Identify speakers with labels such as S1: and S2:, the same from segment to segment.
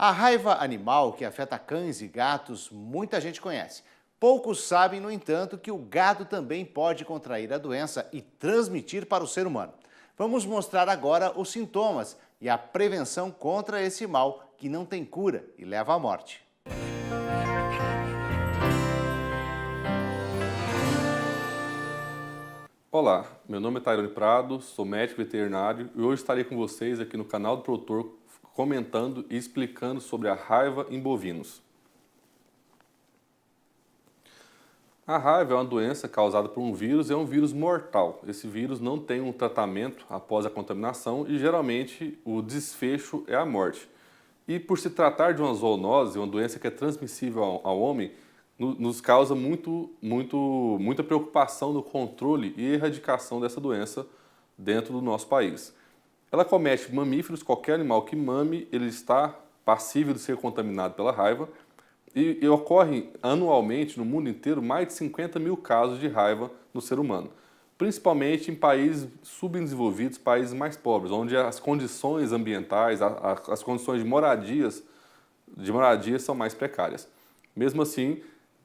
S1: A raiva animal que afeta cães e gatos, muita gente conhece. Poucos sabem, no entanto, que o gado também pode contrair a doença e transmitir para o ser humano. Vamos mostrar agora os sintomas e a prevenção contra esse mal que não tem cura e leva à morte.
S2: Olá, meu nome é Tairone Prado, sou médico veterinário e hoje estarei com vocês aqui no canal do Produtor comentando e explicando sobre a raiva em bovinos. A raiva é uma doença causada por um vírus e é um vírus mortal. Esse vírus não tem um tratamento após a contaminação e geralmente o desfecho é a morte. E por se tratar de uma zoonose, uma doença que é transmissível ao homem, nos causa muita preocupação no controle e erradicação dessa doença dentro do nosso país. Ela comete mamíferos, qualquer animal que mame, ele está passível de ser contaminado pela raiva e ocorre anualmente no mundo inteiro mais de 50 mil casos de raiva no ser humano, principalmente em países subdesenvolvidos, países mais pobres, onde as condições ambientais, as condições de moradia são mais precárias. Mesmo assim,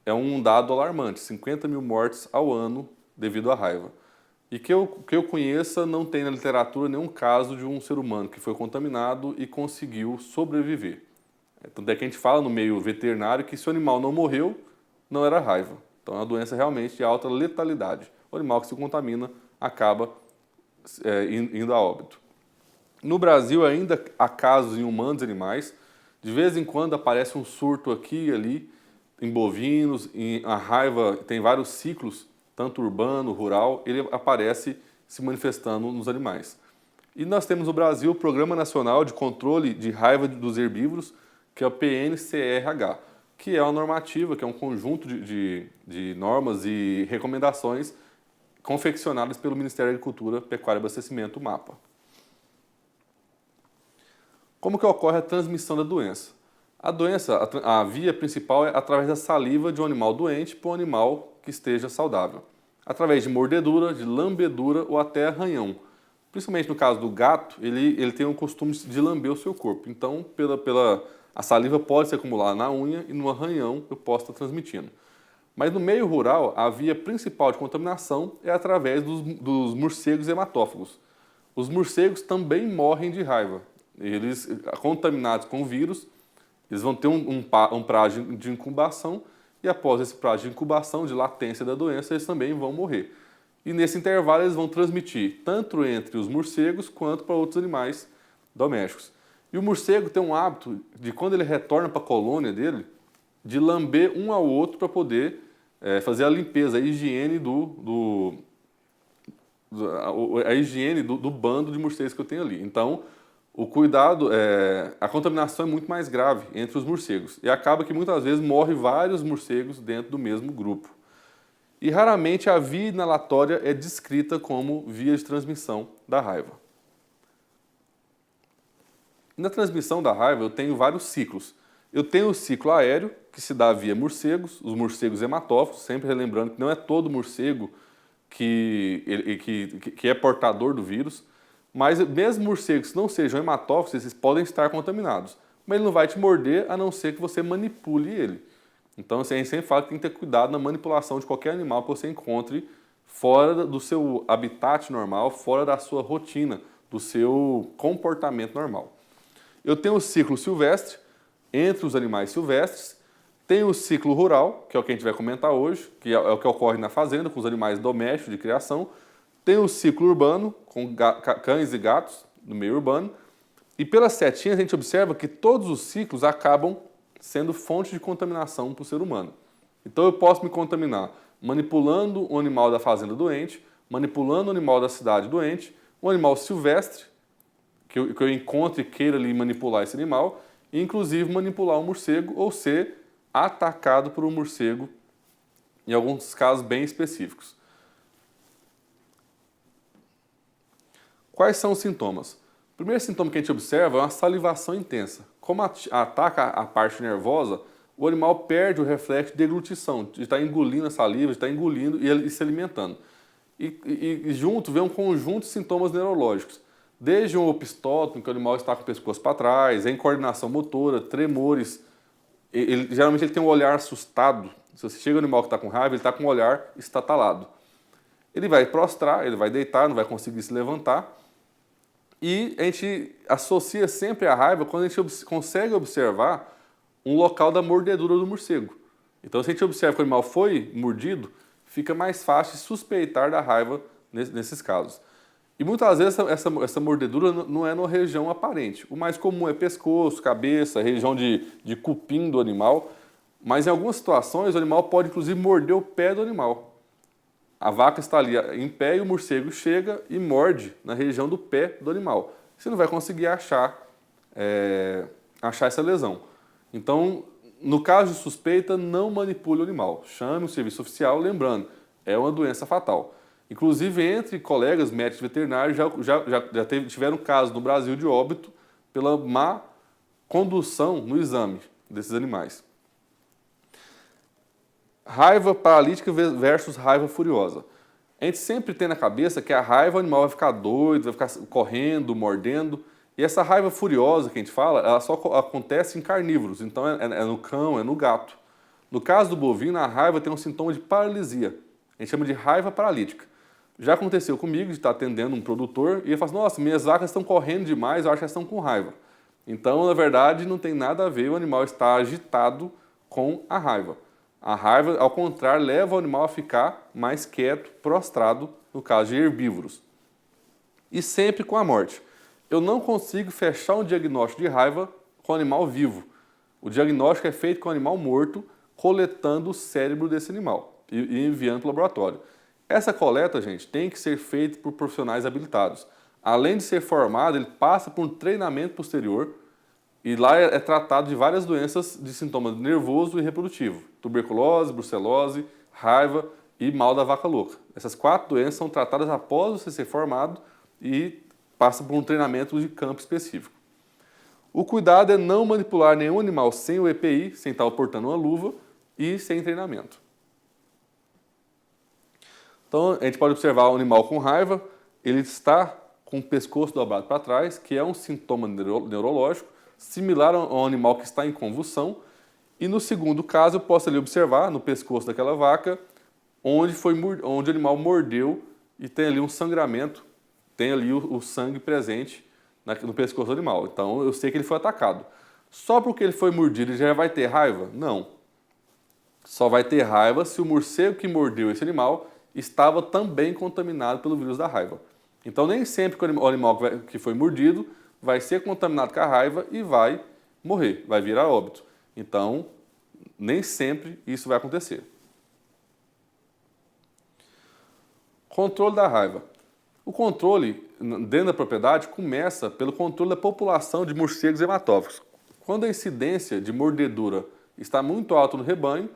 S2: é um dado alarmante, 50 mil mortes ao ano devido à raiva. E que eu conheça, não tem na literatura nenhum caso de um ser humano que foi contaminado e conseguiu sobreviver. Tanto é que a gente fala no meio veterinário que se o animal não morreu, não era raiva. Então é uma doença realmente de alta letalidade. O animal que se contamina acaba indo a óbito. No Brasil ainda há casos em humanos e animais. De vez em quando aparece um surto aqui e ali, em bovinos, a raiva tem vários ciclos, tanto urbano, rural, ele aparece se manifestando nos animais. E nós temos no Brasil o Programa Nacional de Controle de Raiva dos Herbívoros, que é o PNCRH, que é uma normativa, que é um conjunto de normas e recomendações confeccionadas pelo Ministério da Agricultura, Pecuária e Abastecimento, o MAPA. Como que ocorre a transmissão da doença? A doença, a via principal é através da saliva de um animal doente para um animal que esteja saudável. Através de mordedura, de lambedura ou até arranhão. Principalmente no caso do gato, ele tem o costume de lamber o seu corpo. Então, a saliva pode se acumular na unha e no arranhão eu posso estar transmitindo. Mas no meio rural, a via principal de contaminação é através dos morcegos hematófagos. Os morcegos também morrem de raiva. Eles, contaminados com o vírus, eles vão ter um prazo de incubação e após esse prazo de incubação, de latência da doença, eles também vão morrer. E nesse intervalo eles vão transmitir tanto entre os morcegos quanto para outros animais domésticos. E o morcego tem um hábito de, quando ele retorna para a colônia dele, de lamber um ao outro para poder fazer a limpeza, a higiene do bando de morcegos que eu tenho ali. Então, o cuidado, a contaminação é muito mais grave entre os morcegos e acaba que muitas vezes morre vários morcegos dentro do mesmo grupo. E raramente a via inalatória é descrita como via de transmissão da raiva. Na transmissão da raiva eu tenho vários ciclos. Eu tenho o ciclo aéreo, que se dá via morcegos, os morcegos hematófagos, sempre relembrando que não é todo morcego que é portador do vírus. Mas mesmo morcegos que não sejam hematófagos, eles podem estar contaminados. Mas ele não vai te morder a não ser que você manipule ele. Então, assim, a gente sempre fala que tem que ter cuidado na manipulação de qualquer animal que você encontre fora do seu habitat normal, fora da sua rotina, do seu comportamento normal. Eu tenho o ciclo silvestre, entre os animais silvestres. Tenho o ciclo rural, que é o que a gente vai comentar hoje, que é o que ocorre na fazenda, com os animais domésticos de criação. Tem o ciclo urbano, com cães e gatos, no meio urbano. E pelas setinhas a gente observa que todos os ciclos acabam sendo fonte de contaminação para o ser humano. Então eu posso me contaminar manipulando o animal da fazenda doente, manipulando o animal da cidade doente, um animal silvestre, que eu encontre e queira ali manipular esse animal, e inclusive manipular um morcego ou ser atacado por um morcego, em alguns casos bem específicos. Quais são os sintomas? O primeiro sintoma que a gente observa é uma salivação intensa. Como ataca a parte nervosa, o animal perde o reflexo de deglutição, de estar engolindo a saliva, de estar engolindo e se alimentando. E junto vem um conjunto de sintomas neurológicos. Desde um opistótomo, que o animal está com o pescoço para trás, a incoordenação motora, tremores. Geralmente ele tem um olhar assustado. Se você chega no animal que está com raiva, ele está com um olhar estatalado. Ele vai prostrar, ele vai deitar, não vai conseguir se levantar. E a gente associa sempre a raiva quando a gente consegue observar um local da mordedura do morcego. Então, se a gente observa que o animal foi mordido, fica mais fácil suspeitar da raiva nesses casos. E muitas vezes essa mordedura não é na região aparente. O mais comum é pescoço, cabeça, região de cupim do animal. Mas em algumas situações o animal pode inclusive morder o pé do animal. A vaca está ali em pé e o morcego chega e morde na região do pé do animal. Você não vai conseguir achar essa lesão. Então, no caso de suspeita, não manipule o animal. Chame o serviço oficial, lembrando, é uma doença fatal. Inclusive, entre colegas médicos veterinários, tiveram casos no Brasil de óbito pela má condução no exame desses animais. Raiva paralítica versus raiva furiosa. A gente sempre tem na cabeça que a raiva, o animal vai ficar doido, vai ficar correndo, mordendo. E essa raiva furiosa que a gente fala, ela só acontece em carnívoros. Então é no cão, é no gato. No caso do bovino, a raiva tem um sintoma de paralisia. A gente chama de raiva paralítica. Já aconteceu comigo de estar atendendo um produtor e ele fala assim, nossa, minhas vacas estão correndo demais, eu acho que elas estão com raiva. Então, na verdade, não tem nada a ver, o animal está agitado com a raiva. A raiva, ao contrário, leva o animal a ficar mais quieto, prostrado, no caso de herbívoros. E sempre com a morte. Eu não consigo fechar um diagnóstico de raiva com o animal vivo. O diagnóstico é feito com o animal morto, coletando o cérebro desse animal e enviando para o laboratório. Essa coleta, gente, tem que ser feita por profissionais habilitados. Além de ser formado, ele passa por um treinamento posterior e lá é tratado de várias doenças de sintomas nervoso e reprodutivo. Tuberculose, brucelose, raiva e mal da vaca louca. Essas 4 doenças são tratadas após você ser formado e passa por um treinamento de campo específico. O cuidado é não manipular nenhum animal sem o EPI, sem estar portando uma luva e sem treinamento. Então, a gente pode observar o animal com raiva, ele está com o pescoço dobrado para trás, que é um sintoma neurológico, similar a um animal que está em convulsão. E no segundo caso, eu posso ali observar no pescoço daquela vaca, onde o animal mordeu e tem ali um sangramento, tem ali o sangue presente no pescoço do animal. Então, eu sei que ele foi atacado. Só porque ele foi mordido, ele já vai ter raiva? Não. Só vai ter raiva se o morcego que mordeu esse animal estava também contaminado pelo vírus da raiva. Então, nem sempre que o animal que foi mordido vai ser contaminado com a raiva e vai morrer, vai virar óbito. Então, nem sempre isso vai acontecer. Controle da raiva. O controle dentro da propriedade começa pelo controle da população de morcegos hematófagos. Quando a incidência de mordedura está muito alta no rebanho,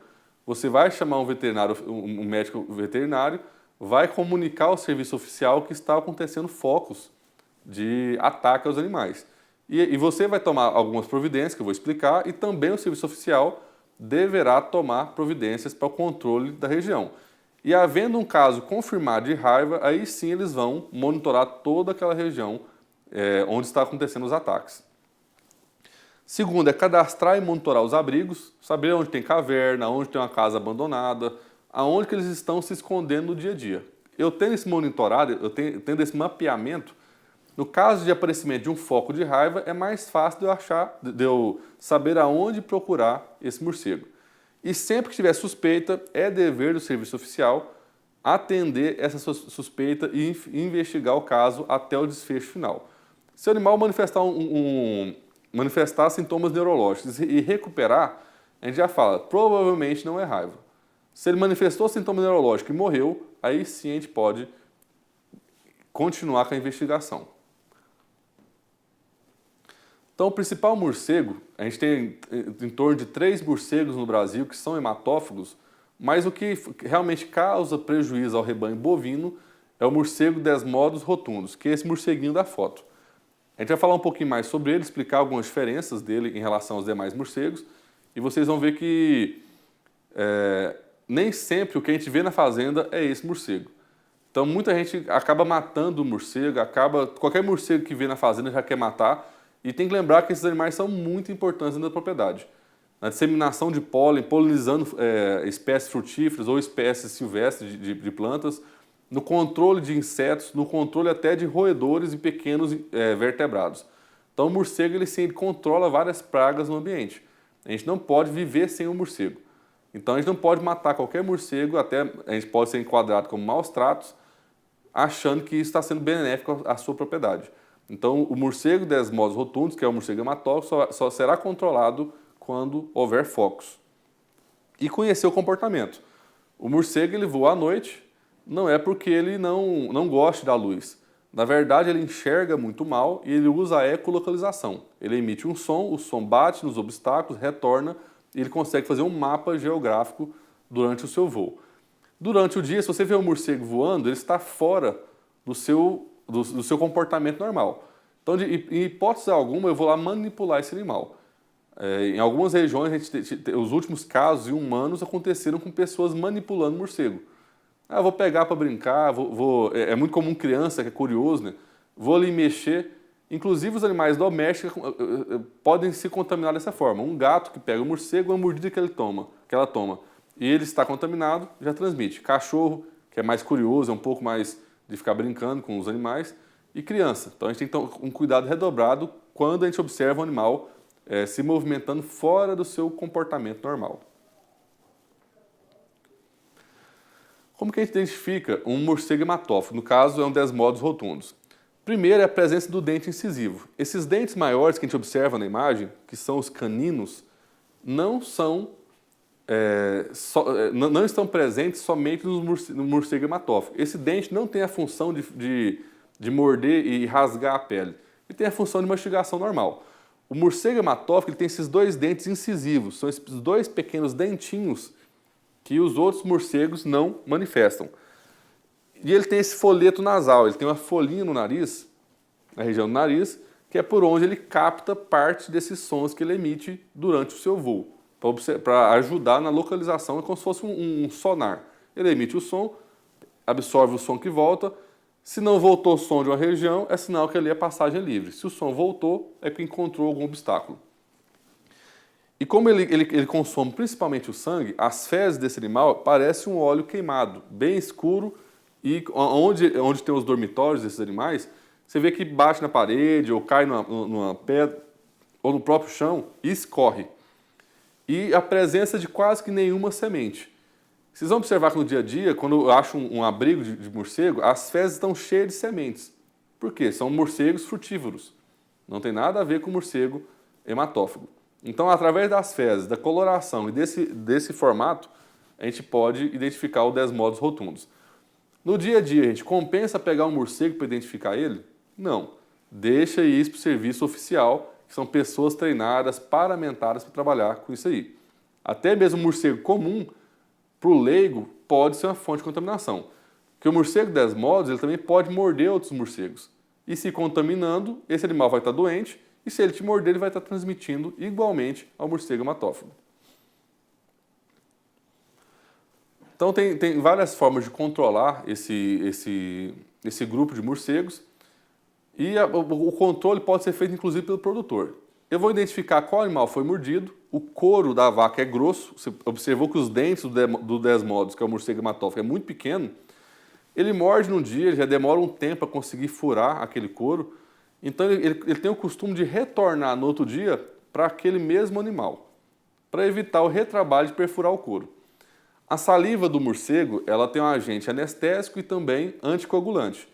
S2: você vai chamar um médico veterinário, vai comunicar ao serviço oficial que está acontecendo focos de ataque aos animais. E você vai tomar algumas providências que eu vou explicar e também o serviço oficial deverá tomar providências para o controle da região. E havendo um caso confirmado de raiva, aí sim eles vão monitorar toda aquela região onde está acontecendo os ataques. Segundo, é cadastrar e monitorar os abrigos, saber onde tem caverna, onde tem uma casa abandonada, aonde que eles estão se escondendo no dia a dia. Eu tendo esse monitorado, tendo esse mapeamento, no caso de aparecimento de um foco de raiva, é mais fácil de eu saber aonde procurar esse morcego. E sempre que tiver suspeita, é dever do serviço oficial atender essa suspeita e investigar o caso até o desfecho final. Se o animal manifestar sintomas neurológicos e recuperar, a gente já fala, provavelmente não é raiva. Se ele manifestou sintoma neurológico e morreu, aí sim a gente pode continuar com a investigação. Então, o principal morcego, a gente tem em torno de 3 morcegos no Brasil que são hematófagos, mas o que realmente causa prejuízo ao rebanho bovino é o morcego Desmodus rotundos, que é esse morceguinho da foto. A gente vai falar um pouquinho mais sobre ele, explicar algumas diferenças dele em relação aos demais morcegos, e vocês vão ver que nem sempre o que a gente vê na fazenda é esse morcego. Então muita gente acaba matando o morcego, qualquer morcego que vê na fazenda já quer matar, e tem que lembrar que esses animais são muito importantes dentro da propriedade. Na disseminação de pólen, polinizando espécies frutíferas ou espécies silvestres de plantas, no controle de insetos, no controle até de roedores e pequenos vertebrados. Então o morcego ele controla várias pragas no ambiente. A gente não pode viver sem o morcego. Então a gente não pode matar qualquer morcego, até a gente pode ser enquadrado como maus tratos, achando que isso está sendo benéfico à sua propriedade. Então o morcego Desmodus rotundus, que é o morcego hematófago, só será controlado quando houver focos. E conhecer o comportamento. O morcego ele voa à noite, não é porque ele não goste da luz. Na verdade, ele enxerga muito mal e ele usa a ecolocalização. Ele emite um som, o som bate nos obstáculos, retorna e ele consegue fazer um mapa geográfico durante o seu voo. Durante o dia, se você vê um morcego voando, ele está fora do seu comportamento normal. Então, em hipótese alguma, eu vou lá manipular esse animal. Em algumas regiões, os últimos casos humanos aconteceram com pessoas manipulando morcego. Eu vou pegar para brincar, é muito comum criança que é curioso, né? Vou ali mexer. Inclusive os animais domésticos podem se contaminar dessa forma. Um gato que pega o morcego, uma mordida que ela toma, e ele está contaminado, já transmite. Cachorro, que é mais curioso, é um pouco mais de ficar brincando com os animais, e criança. Então a gente tem que ter um cuidado redobrado quando a gente observa um animal se movimentando fora do seu comportamento normal. Como que a gente identifica um morcego hematófago? No caso, é um Desmodus rotundus. Primeiro é a presença do dente incisivo. Esses dentes maiores que a gente observa na imagem, que são os caninos, não estão presentes somente no morcego hematófago. Esse dente não tem a função de morder e rasgar a pele. Ele tem a função de mastigação normal. O morcego hematófago ele tem esses dois dentes incisivos, são esses dois pequenos dentinhos que os outros morcegos não manifestam. E ele tem esse folheto nasal, ele tem uma folhinha no nariz, na região do nariz, que é por onde ele capta parte desses sons que ele emite durante o seu voo, para ajudar na localização, é como se fosse um sonar. Ele emite o som, absorve o som que volta, se não voltou o som de uma região, é sinal que ali é passagem livre. Se o som voltou, é que encontrou algum obstáculo. E como ele consome principalmente o sangue, as fezes desse animal parecem um óleo queimado, bem escuro, e onde tem os dormitórios desses animais, você vê que bate na parede, ou cai numa pedra, ou no próprio chão, e escorre. E a presença de quase que nenhuma semente. Vocês vão observar que no dia a dia, quando eu acho um abrigo de morcego, as fezes estão cheias de sementes. Por quê? São morcegos frutívoros. Não tem nada a ver com morcego hematófago. Então, através das fezes, da coloração e desse formato, a gente pode identificar o Desmodus rotundus. No dia a dia, a gente compensa pegar um morcego para identificar ele? Não. Deixa isso para o serviço oficial, que são pessoas treinadas, paramentadas para trabalhar com isso aí. Até mesmo um morcego comum, para o leigo, pode ser uma fonte de contaminação. Porque o morcego Desmodus ele também pode morder outros morcegos. E se contaminando, esse animal vai estar doente, e se ele te morder, ele vai estar transmitindo igualmente ao morcego hematófago. Então tem várias formas de controlar esse grupo de morcegos e o controle pode ser feito inclusive pelo produtor. Eu vou identificar qual animal foi mordido, o couro da vaca é grosso, você observou que os dentes do Desmodus, que é o morcego hematófago, é muito pequeno, ele morde num dia, ele já demora um tempo para conseguir furar aquele couro, então ele tem o costume de retornar no outro dia para aquele mesmo animal, para evitar o retrabalho de perfurar o couro. A saliva do morcego ela tem um agente anestésico e também anticoagulante.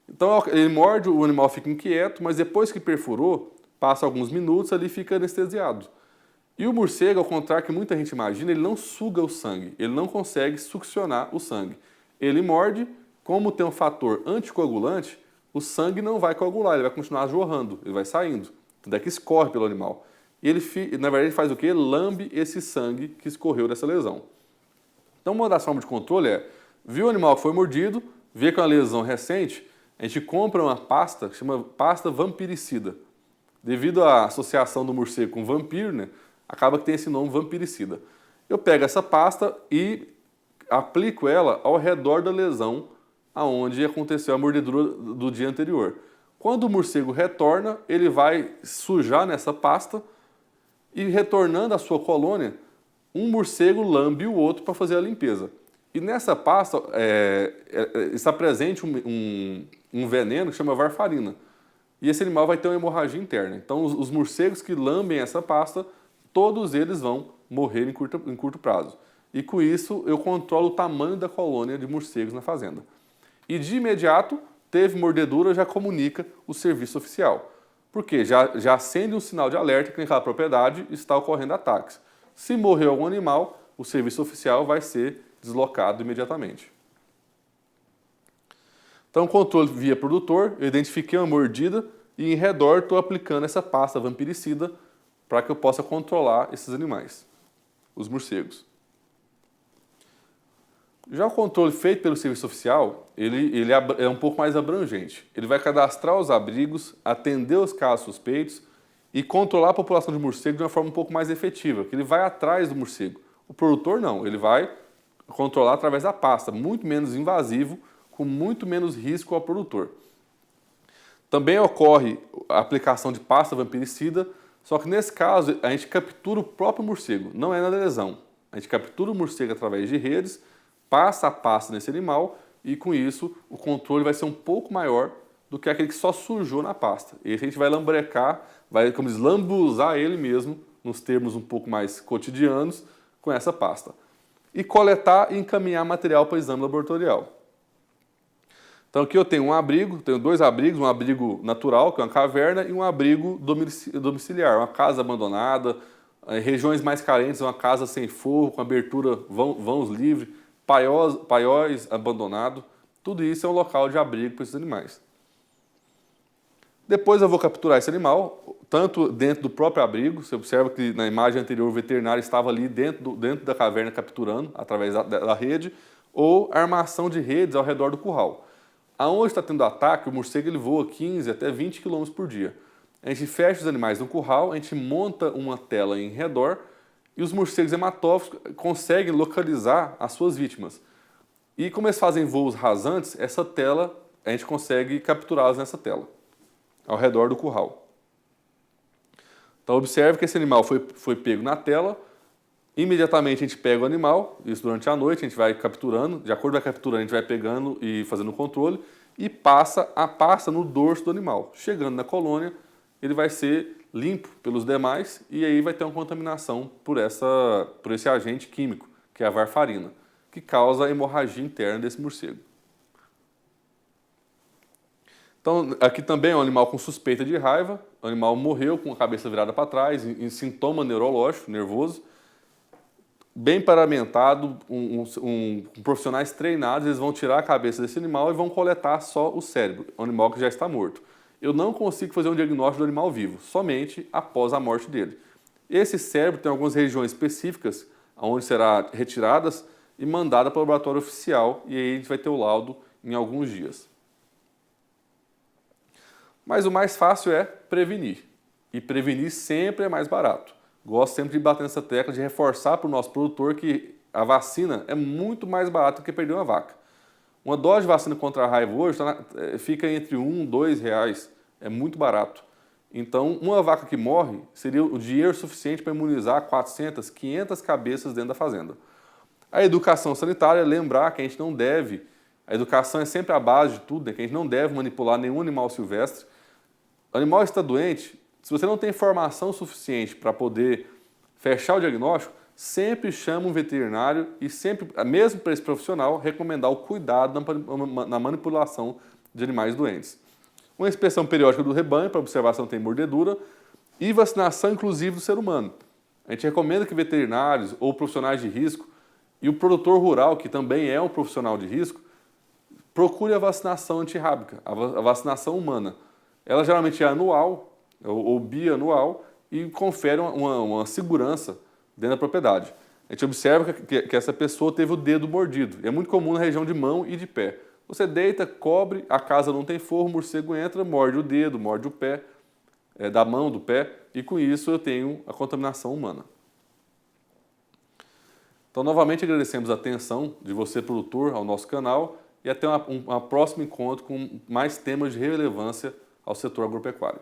S2: Então ele morde, o animal fica inquieto, mas depois que perfurou, passa alguns minutos ali e fica anestesiado. E o morcego, ao contrário que muita gente imagina, ele não suga o sangue, ele não consegue succionar o sangue. Ele morde, como tem um fator anticoagulante, o sangue não vai coagular, ele vai continuar jorrando, ele vai saindo. Tanto é que escorre pelo animal. E ele, na verdade, ele faz o quê? Lambe esse sangue que escorreu dessa lesão. Então, uma das formas de controle é, viu o animal que foi mordido, vê que é uma lesão recente, a gente compra uma pasta que chama pasta vampiricida. Devido à associação do morcego com vampiro, né, acaba que tem esse nome vampiricida. Eu pego essa pasta e aplico ela ao redor da lesão aonde aconteceu a mordedura do dia anterior. Quando o morcego retorna, ele vai sujar nessa pasta e, retornando à sua colônia, um morcego lambe o outro para fazer a limpeza. E nessa pasta está presente um veneno que chama varfarina. E esse animal vai ter uma hemorragia interna. Então, os morcegos que lambem essa pasta, todos eles vão morrer em curto prazo. E com isso, eu controlo o tamanho da colônia de morcegos na fazenda. E de imediato, teve mordedura, já comunica o serviço oficial. Porque já acende um sinal de alerta que naquela propriedade está ocorrendo ataques. Se morreu algum animal, o serviço oficial vai ser deslocado imediatamente. Então, controle via produtor, eu identifiquei uma mordida e em redor estou aplicando essa pasta vampiricida para que eu possa controlar esses animais, os morcegos. Já o controle feito pelo serviço oficial, ele é um pouco mais abrangente. Ele vai cadastrar os abrigos, atender os casos suspeitos e controlar a população de morcego de uma forma um pouco mais efetiva, que ele vai atrás do morcego. O produtor não, ele vai controlar através da pasta, muito menos invasivo, com muito menos risco ao produtor. Também ocorre a aplicação de pasta vampiricida, só que nesse caso a gente captura o próprio morcego, não é na lesão. A gente captura o morcego através de redes, passa a pasta nesse animal e com isso o controle vai ser um pouco maior do que aquele que só sujou na pasta. E a gente vai lambrecar, vai, como diz, lambuzar ele mesmo, nos termos um pouco mais cotidianos, com essa pasta. E coletar e encaminhar material para exame laboratorial. Então aqui eu tenho um abrigo, tenho dois abrigos, um abrigo natural, que é uma caverna, e um abrigo domiciliar, uma casa abandonada, regiões mais carentes, uma casa sem forro, com abertura, vãos livres, paióis abandonados. Tudo isso é um local de abrigo para esses animais. Depois eu vou capturar esse animal, tanto dentro do próprio abrigo, você observa que na imagem anterior o veterinário estava ali dentro da caverna capturando, através da rede, ou armação de redes ao redor do curral. Aonde está tendo ataque, o morcego ele voa 15 até 20 km por dia. A gente fecha os animais no curral, a gente monta uma tela em redor e os morcegos hematófagos conseguem localizar as suas vítimas. E como eles fazem voos rasantes, essa tela, a gente consegue capturá-los nessa tela, ao redor do curral. Então observe que esse animal foi pego na tela, imediatamente a gente pega o animal, isso durante a noite, a gente vai capturando, de acordo com a captura a gente vai pegando e fazendo o controle, e passa a pasta no dorso do animal. Chegando na colônia, ele vai ser limpo pelos demais e aí vai ter uma contaminação por esse agente químico, que é a varfarina, que causa a hemorragia interna desse morcego. Então, aqui também é um animal com suspeita de raiva, o animal morreu com a cabeça virada para trás, em sintoma neurológico, nervoso, bem paramentado, profissionais treinados, eles vão tirar a cabeça desse animal e vão coletar só o cérebro, o animal que já está morto. Eu não consigo fazer um diagnóstico do animal vivo, somente após a morte dele. Esse cérebro tem algumas regiões específicas, onde será retiradas e mandada para o laboratório oficial, e aí a gente vai ter o laudo em alguns dias. Mas o mais fácil é prevenir, e prevenir sempre é mais barato. Gosto sempre de bater nessa tecla, de reforçar para o nosso produtor que a vacina é muito mais barata do que perder uma vaca. Uma dose de vacina contra a raiva hoje fica entre R$ 1 e R$ 2, é muito barato. Então, uma vaca que morre seria o dinheiro suficiente para imunizar 400, 500 cabeças dentro da fazenda. A educação sanitária, lembrar que a gente não deve, a educação é sempre a base de tudo, né, que a gente não deve manipular nenhum animal silvestre. O animal está doente, se você não tem informação suficiente para poder fechar o diagnóstico, sempre chama um veterinário e sempre, mesmo para esse profissional, recomendar o cuidado na manipulação de animais doentes. Uma inspeção periódica do rebanho para observar se não tem mordedura e vacinação inclusive do ser humano. A gente recomenda que veterinários ou profissionais de risco e o produtor rural, que também é um profissional de risco, procure a vacinação antirrábica, a vacinação humana. Ela geralmente é anual ou bianual e confere uma segurança dentro da propriedade. A gente observa que essa pessoa teve o dedo mordido. É muito comum na região de mão e de pé. Você deita, cobre, a casa não tem forro, o morcego entra, morde o dedo, morde o pé, da mão, do pé, e com isso eu tenho a contaminação humana. Então, novamente agradecemos a atenção de você, produtor, ao nosso canal, e até um próximo encontro com mais temas de relevância ao setor agropecuário.